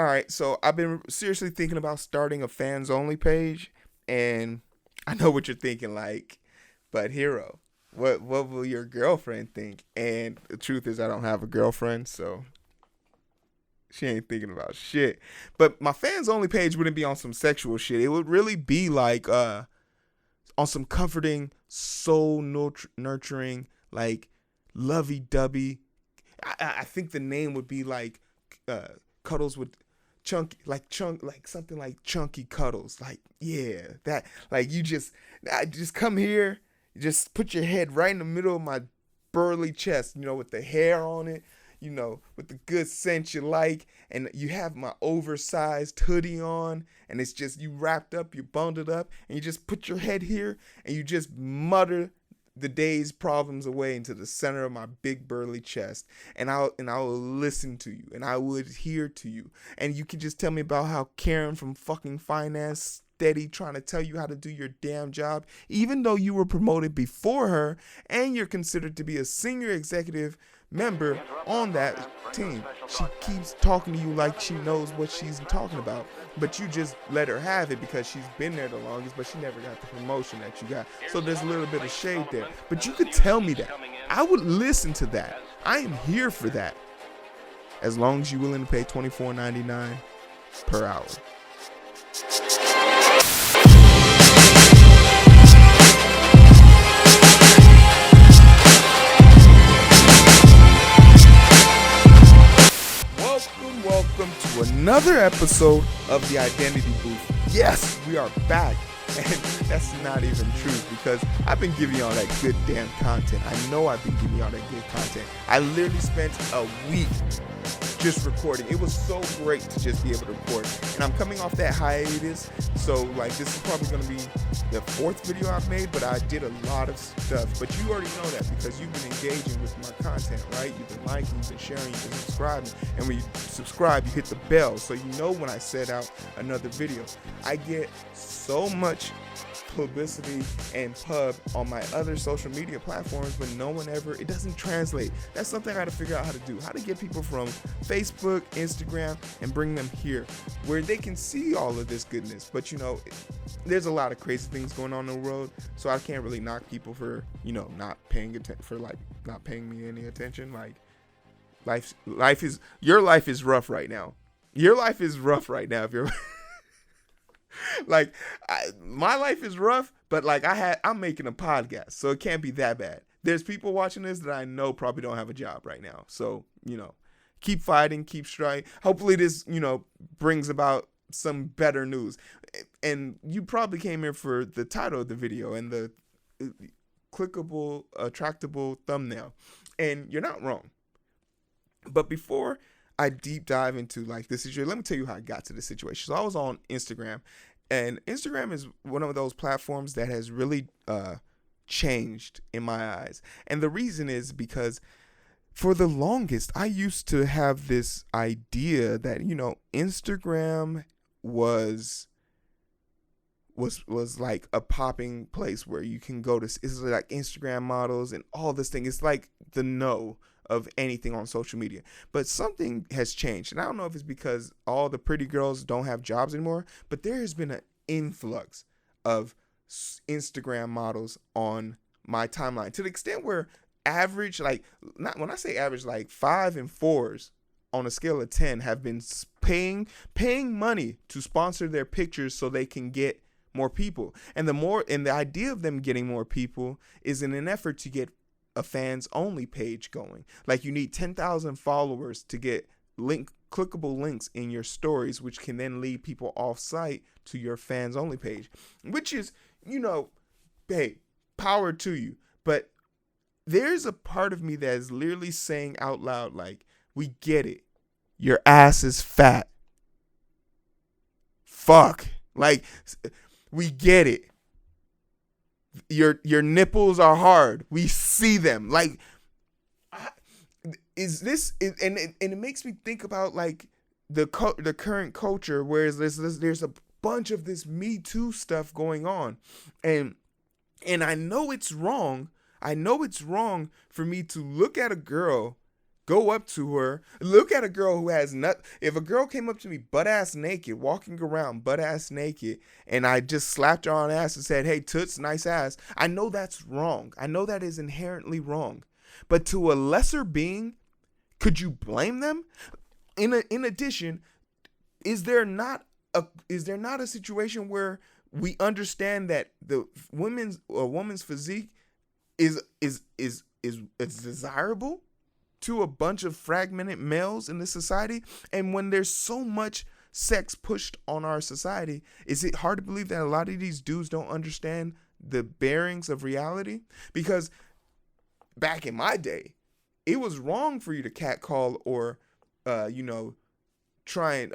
All right, so I've been seriously thinking about starting a fans only page, and I know what you're thinking, like, but hero, what will your girlfriend think? And the truth is, I don't have a girlfriend, so she ain't thinking about shit. But my fans only page wouldn't be on some sexual shit. It would really be like on some comforting, soul nurturing, like lovey dovey. I think the name would be like uh, cuddles with like something like Chunky Cuddles. Like, yeah, that, like, I just come here, just put your head right in the middle of my burly chest, with the hair on it, with the good scent you like, and you have my oversized hoodie on, and it's just you wrapped up, you bundled up, and you just put your head here, and you just mutter the day's problems away into the center of my big burly chest, and I'll listen to you, and I will adhere to you, and you can just tell me about how Karen from fucking finance steady trying to tell you how to do your damn job, even though you were promoted before her, and you're considered to be a senior executive member on that team. She keeps talking to you like she knows what she's talking about, but you just let her have it because she's been there the longest, but she never got the promotion that you got. So there's a little bit of shade there. But you could tell me that. I would listen to that. I am here for that. As long as you're willing to pay $24.99 per hour. Welcome to another episode of the Identity Booth. Yes, we are back, and that's not even true because I've been giving y'all that good damn content. I know I've been giving y'all that good content. I literally spent a week just recording. It was so great to just be able to record, and I'm coming off that hiatus, so like this is probably going to be the fourth video I've made, but I did a lot of stuff. But you already know that because you've been engaging with my content, right? You've been liking, you've been sharing, you've been subscribing, and when you subscribe, you hit the bell, so you know when I set out another video. I get so much publicity and pub on my other social media platforms, but it doesn't translate. That's something I got to figure out how to do, how to get people from Facebook, Instagram, and bring them here where they can see all of this goodness. But there's a lot of crazy things going on in the world, so I can't really knock people for not paying me any attention. Like your life is rough right now. Your life is rough right now if you're like, my life is rough, but like I'm making a podcast, so it can't be that bad. There's people watching this that I know probably don't have a job right now, so keep fighting, keep striving. Hopefully this brings about some better news. And you probably came here for the title of the video and the clickable, attractable thumbnail, and you're not wrong. But before I deep dive into let me tell you how I got to this situation. So I was on Instagram, and Instagram is one of those platforms that has really changed in my eyes. And the reason is because for the longest, I used to have this idea that, Instagram was like a popping place where you can go to. It's like Instagram models and all this thing. It's like the know of anything on social media. But something has changed, and I don't know if it's because all the pretty girls don't have jobs anymore, but there has been an influx of Instagram models on my timeline to the extent where average, when I say average, like 5 and 4s on a scale of 10 have been paying money to sponsor their pictures so they can get more people. And the idea of them getting more people is in an effort to get a fans only page going. Like, you need 10,000 followers to get clickable links in your stories, which can then lead people off site to your fans only page, which is, hey, power to you. But there's a part of me that is literally saying out loud, like, we get it. Your ass is fat. Fuck. Like, we get it. Your nipples are hard. We see them. Like, and it makes me think about like the current culture, whereas there's a bunch of this Me Too stuff going on, and I know it's wrong. I know it's wrong for me to look at a girl go up to her, look at a girl who has if a girl came up to me butt ass naked, walking around butt ass naked, and I just slapped her on the ass and said, "Hey, toots, nice ass," I know that's wrong. I know that is inherently wrong. But to a lesser being, could you blame them? In addition, is there not a situation where we understand that a woman's physique is desirable to a bunch of fragmented males in this society? And when there's so much sex pushed on our society, is it hard to believe that a lot of these dudes don't understand the bearings of reality? Because back in my day, it was wrong for you to catcall or try and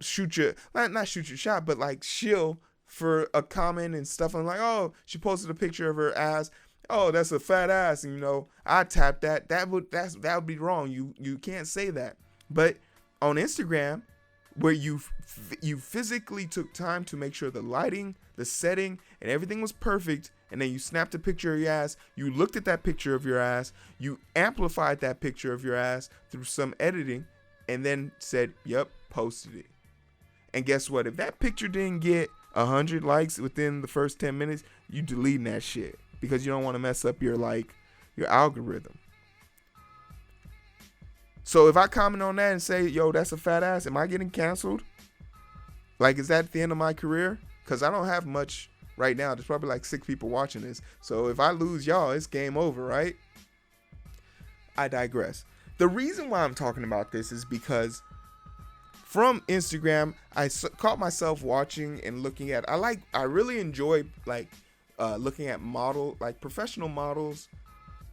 shoot your not shoot your shot, but like shill for a comment and stuff. I'm like, oh, she posted a picture of her ass. Oh, that's a fat ass, and I tapped that. That would be wrong. You can't say that. But on Instagram, where you physically took time to make sure the lighting, the setting, and everything was perfect, and then you snapped a picture of your ass, you looked at that picture of your ass, you amplified that picture of your ass through some editing, and then said, "Yep," posted it. And guess what? If that picture didn't get 100 likes within the first 10 minutes, you deleting that shit because you don't want to mess up your algorithm. So if I comment on that and say, "Yo, that's a fat ass," am I getting canceled? Like, is that the end of my career? Because I don't have much right now. There's probably like 6 people watching this. So if I lose y'all, it's game over, right? I digress. The reason why I'm talking about this is because from Instagram, I caught myself watching and looking at. I really enjoy looking at professional models,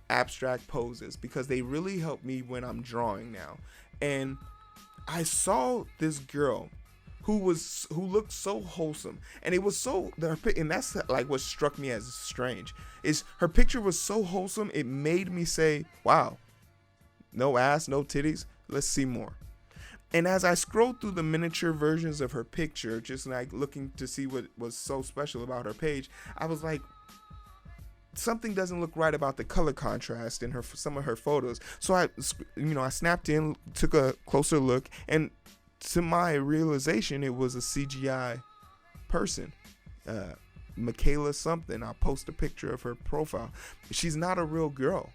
abstract poses, because they really help me when I'm drawing now. And I saw this girl who looked so wholesome, and it was and that's like what struck me as strange is her picture was so wholesome. It made me say, "Wow, no ass, no titties. Let's see more." And as I scrolled through the miniature versions of her picture, just like looking to see what was so special about her page, I was like, something doesn't look right about the color contrast in some of her photos. So I snapped in, took a closer look, and to my realization, it was a CGI person. Michaela something. I'll post a picture of her profile. She's not a real girl.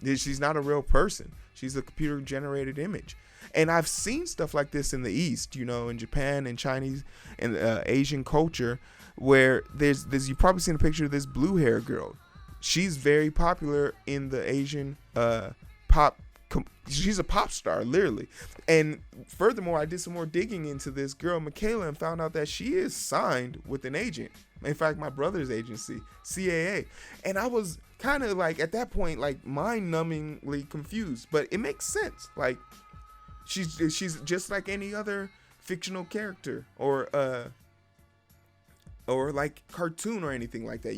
She's not a real person. She's a computer generated image. And I've seen stuff like this in the East, in Japan and Chinese and Asian culture, where there's you've probably seen a picture of this blue hair girl. She's very popular in the Asian pop. She's a pop star, literally. And furthermore, I did some more digging into this girl, Michaela, and found out that she is signed with an agent. In fact, my brother's agency, CAA. And I was kind of like, at that point, like mind-numbingly confused. But it makes sense. Like, she's just like any other fictional character or like cartoon or anything like that.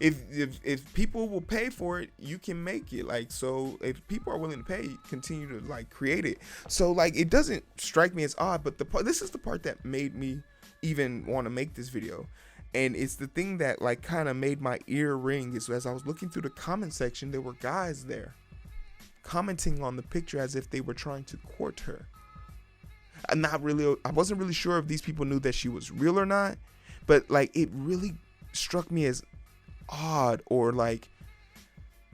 If people will pay for it, you can make it. Like, so if people are willing to pay, continue to like create it. So like, it doesn't strike me as odd, but this is the part that made me even want to make this video. And it's the thing that like kind of made my ear ring is as I was looking through the comment section, there were guys there commenting on the picture as if they were trying to court her. I wasn't really sure if these people knew that she was real or not, but like it really struck me as odd or like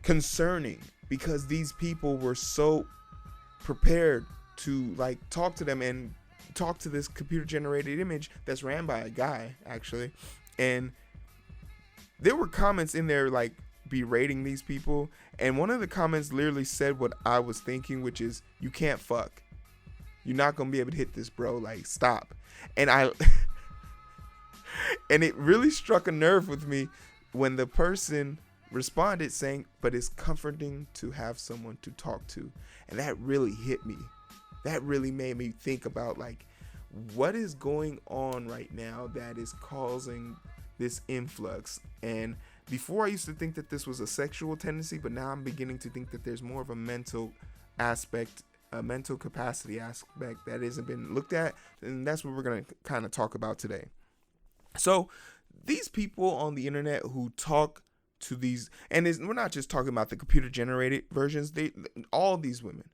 concerning because these people were so prepared to like talk to them and talk to this computer generated image that's ran by a guy actually. And there were comments in there like berating these people, and one of the comments literally said what I was thinking, which is, "You can't fuck. You're not gonna be able to hit this, bro. Like, stop." And and it really struck a nerve with me when the person responded saying, "But it's comforting to have someone to talk to." And that really hit me. That really made me think about like what is going on right now that is causing this influx. And before I used to think that this was a sexual tendency, but now I'm beginning to think that there's more of a mental aspect, a mental capacity aspect that hasn't been looked at. And that's what we're going to kind of talk about today. So these people on the internet who talk to these, and we're not just talking about the computer generated versions. All these women,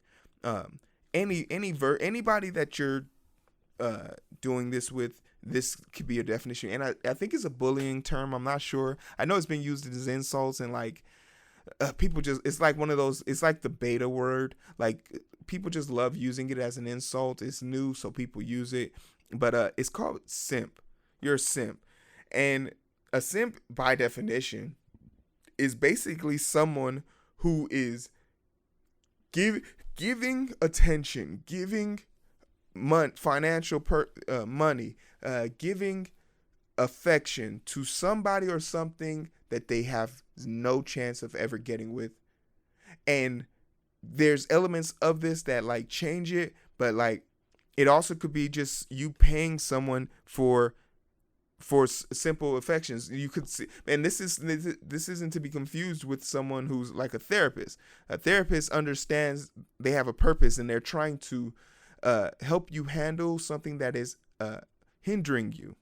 anybody that you're doing this with, this could be a definition. And I think it's a bullying term. I'm not sure. I know it's been used as insults, and like people just, it's like one of those, it's like the beta word. Like people just love using it as an insult. It's new, so people use it. But it's called simp. You're a simp. And a simp, by definition, is basically someone who is giving attention, giving financial money, giving affection to somebody or something that they have no chance of ever getting with. And there's elements of this that like change it, but like it also could be just you paying someone for simple affections. You could see, and this isn't to be confused with someone who's like a therapist. A therapist understands they have a purpose, and they're trying to help you handle something that is hindering you.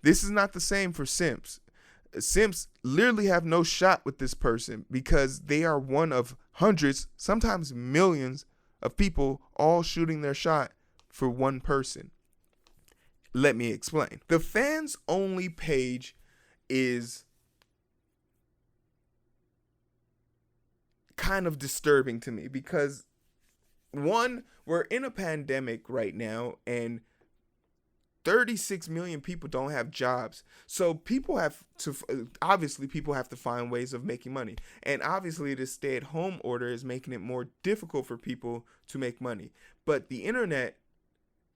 This is not the same for simps. Simps literally have no shot with this person because they are one of hundreds, sometimes millions of people all shooting their shot for one person. Let me explain. The fans only page is kind of disturbing to me because, one, we're in a pandemic right now and 36 million people don't have jobs. So people have to find ways of making money. And obviously the stay-at-home order is making it more difficult for people to make money. But the internet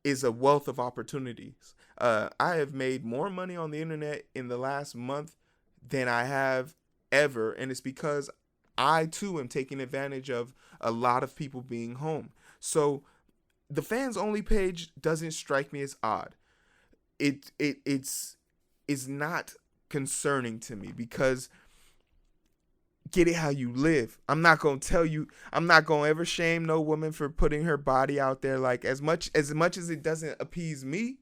is a wealth of opportunities. I have made more money on the internet in the last month than I have ever, and it's because I too am taking advantage of a lot of people being home. So the fans only page doesn't strike me as odd. It's not concerning to me because get it how you live. I'm not going to ever shame no woman for putting her body out there. Like as much as it doesn't appease me,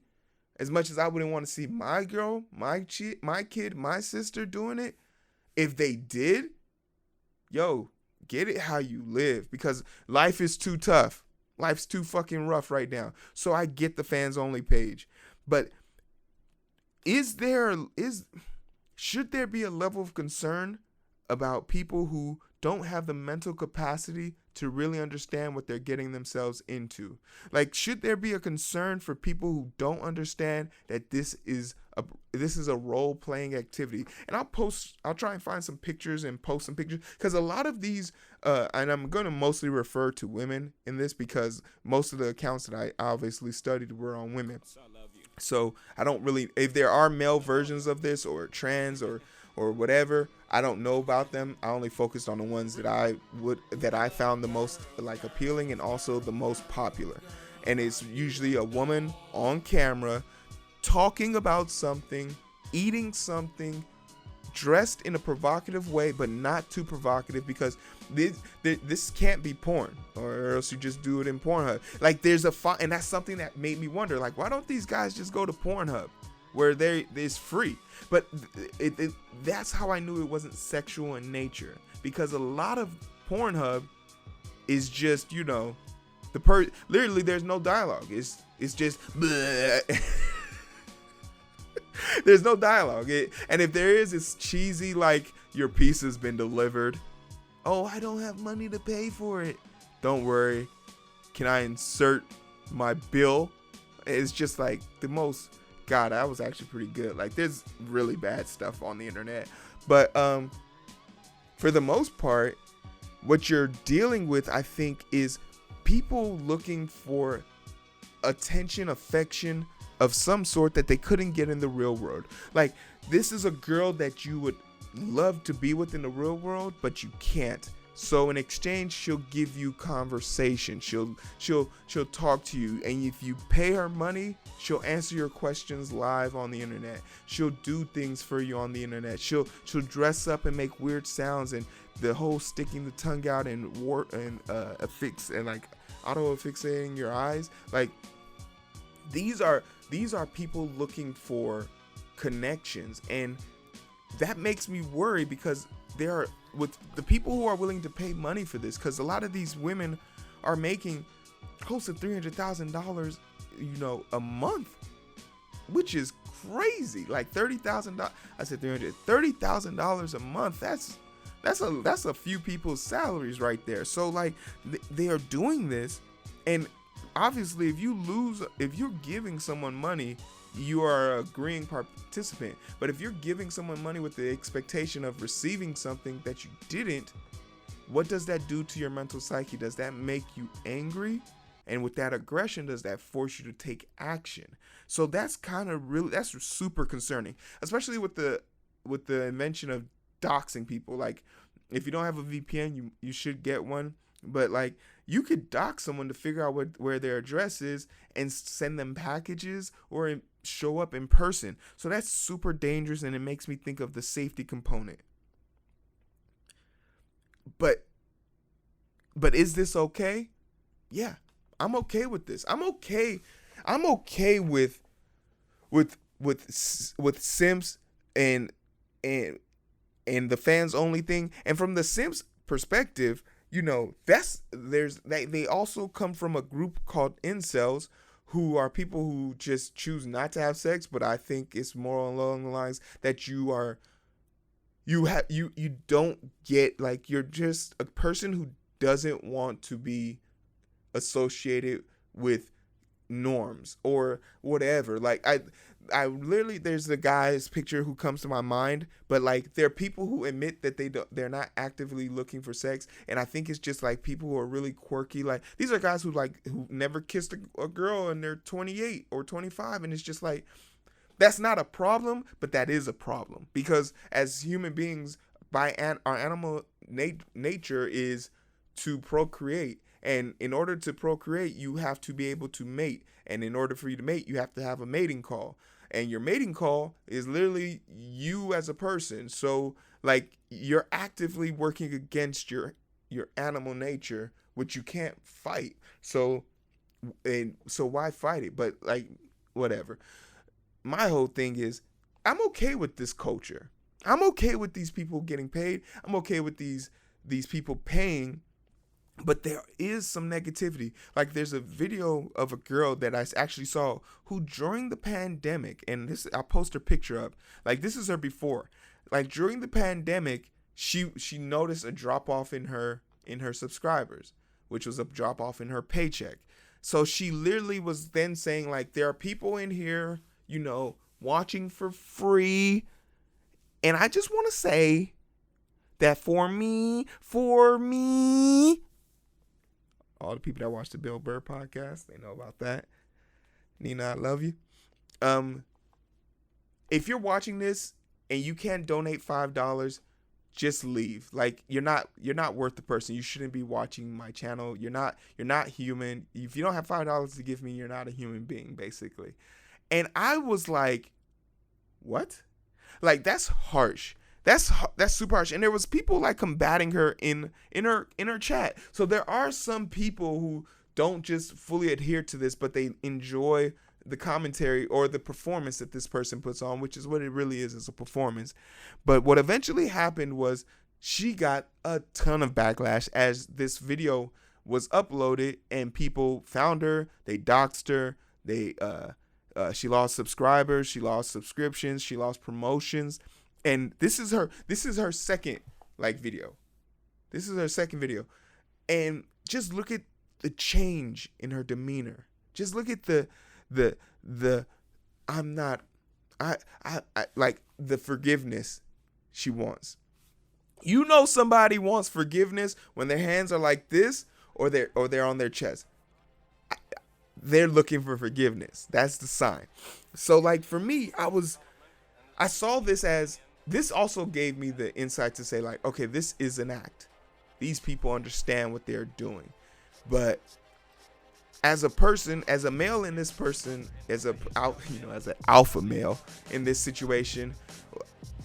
as much as I wouldn't want to see my girl, my kid, my sister doing it, if they did, yo, get it how you live because life is too tough. Life's too fucking rough right now. So I get the fans only page. But should there be a level of concern about people who don't have the mental capacity to really understand what they're getting themselves into? Like, should there be a concern for people who don't understand that this is a role-playing activity? And I'll try and find some pictures and post some pictures because a lot of these, and I'm going to mostly refer to women in this because most of the accounts that I obviously studied were on women. So I don't really, if there are male versions of this or trans or whatever, I don't know about them. I only focused on the ones that I found the most like appealing and also the most popular. And it's usually a woman on camera talking about something, eating something, dressed in a provocative way, but not too provocative because this can't be porn, or else you just do it in Pornhub. Like there's and that's something that made me wonder, like, why don't these guys just go to Pornhub where it's free? But that's how I knew it wasn't sexual in nature, because a lot of Pornhub is just, literally there's no dialogue. It's just bleh. There's no dialogue. And if there is, it's cheesy, like your piece has been delivered. Oh, I don't have money to pay for it. Don't worry. Can I insert my bill? It's just like the most, God, that was actually pretty good. Like there's really bad stuff on the internet. But for the most part, what you're dealing with, I think, is people looking for attention, affection of some sort that they couldn't get in the real world. Like, this is a girl that you would love to be with in the real world, but you can't. So in exchange, she'll give you conversation. She'll talk to you, and if you pay her money, she'll answer your questions live on the internet. She'll do things for you on the internet. She'll dress up and make weird sounds, and the whole sticking the tongue out and affix and like auto affixating your eyes. Like these are people looking for connections, and that makes me worry, because there are, with the people who are willing to pay money for this, because a lot of these women are making close to $300,000, a month, which is crazy. Like $30,000. I said $30,000 a month. That's a few people's salaries right there. So like they are doing this, and obviously if you're giving someone money, you are agreeing participant. But if you're giving someone money with the expectation of receiving something that you didn't, what does that do to your mental psyche? Does that make you angry? And with that aggression, does that force you to take action? So that's super concerning, especially with the invention of doxing people. Like, if you don't have a VPN, you should get one. But like, you could dox someone to figure out where their address is and send them packages or show up in person. So that's super dangerous, and it makes me think of the safety component. But is this okay? Yeah, I'm okay with this. I'm okay with simps and the fans only thing. And from the simps perspective, they also come from a group called incels, who are people who just choose not to have sex. But I think it's more along the lines that you don't get, like, you're just a person who doesn't want to be associated with norms or whatever. Like, I literally, there's the guy's picture who comes to my mind, but like, there are people who admit that they're not actively looking for sex, and I think it's just like people who are really quirky. Like, these are guys who never kissed a girl, and they're 28 or 25, and it's just like, that's not a problem, but that is a problem, because as human beings, our animal nature is to procreate. And in order to procreate, you have to be able to mate. And in order for you to mate, you have to have a mating call. And your mating call is literally you as a person. So like, you're actively working against your animal nature, which you can't fight. So why fight it? But like, whatever. My whole thing is, I'm okay with this culture. I'm okay with these people getting paid. I'm okay with these people paying. But there is some negativity. Like, there's a video of a girl that I actually saw who, during the pandemic, and I'll post her picture up. Like, this is her before. Like, during the pandemic, she noticed a drop off in her subscribers, which was a drop off in her paycheck. So she literally was then saying, like, there are people in here, watching for free. And I just want to say that for me, all the people that watch the Bill Burr podcast, they know about that. Nina, I love you. If you're watching this and you can't donate $5, just leave. Like, you're not worth the person. You shouldn't be watching my channel. You're not human. If you don't have $5 to give me, you're not a human being, basically. And I was like, what? Like, that's harsh. That's super harsh. And there was people like combating her in her chat. So there are some people who don't just fully adhere to this, but they enjoy the commentary or the performance that this person puts on, which is what it really is a performance. But what eventually happened was she got a ton of backlash as this video was uploaded, and people found her, they doxed her, she lost subscribers, she lost subscriptions, she lost promotions. And this is her second video. This is her second video. And just look at the change in her demeanor. Just look at the the forgiveness she wants. Somebody wants forgiveness when their hands are like this, or they're on their chest. They're looking for forgiveness. That's the sign. So like, for me, I saw this as, this also gave me the insight to say, like, okay, this is an act. These people understand what they're doing. But as a person, as a male in this person, as an alpha male in this situation,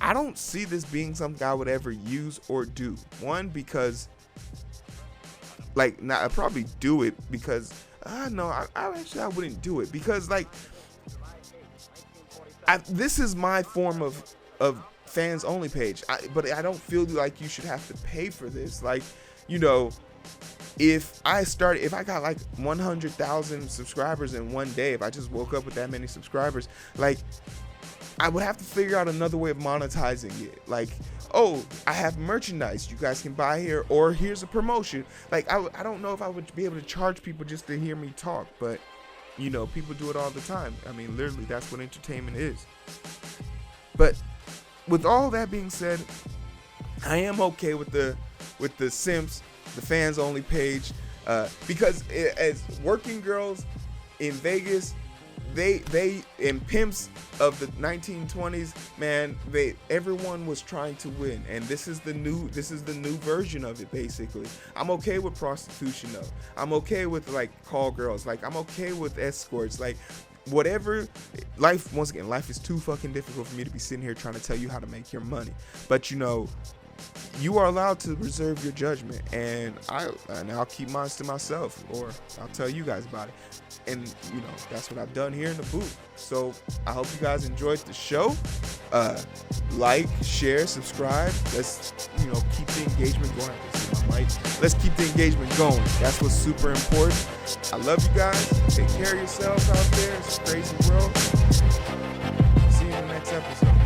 I don't see this being something I would ever use or do. One, because I'd probably do it because I wouldn't do it because this is my form of fans only page. But I don't feel like you should have to pay for this. Like, you know, if I got like 100,000 subscribers in one day, if I just woke up with that many subscribers, like, I would have to figure out another way of monetizing it. Like, oh, I have merchandise you guys can buy here, or here's a promotion. Like, I don't know if I would be able to charge people just to hear me talk, but, you know, people do it all the time. I mean, literally, that's what entertainment is. But with all that being said, I am okay with the simps, the fans only page, because as working girls in Vegas, they and pimps of the 1920s, man, everyone was trying to win, and this is the new version of it. Basically, I'm okay with prostitution though. I'm okay with like call girls. Like, I'm okay with escorts. Like, whatever. Once again, life is too fucking difficult for me to be sitting here trying to tell you how to make your money. But you know, you are allowed to reserve your judgment, and I'll keep mine to myself, or I'll tell you guys about it. And you know, that's what I've done here in the booth. So I hope you guys enjoyed the show. Like, share, subscribe. Let's, you know, keep the engagement going. Let's keep the engagement going. That's what's super important. I love you guys. Take care of yourselves out there. It's a crazy world. See you in the next episode.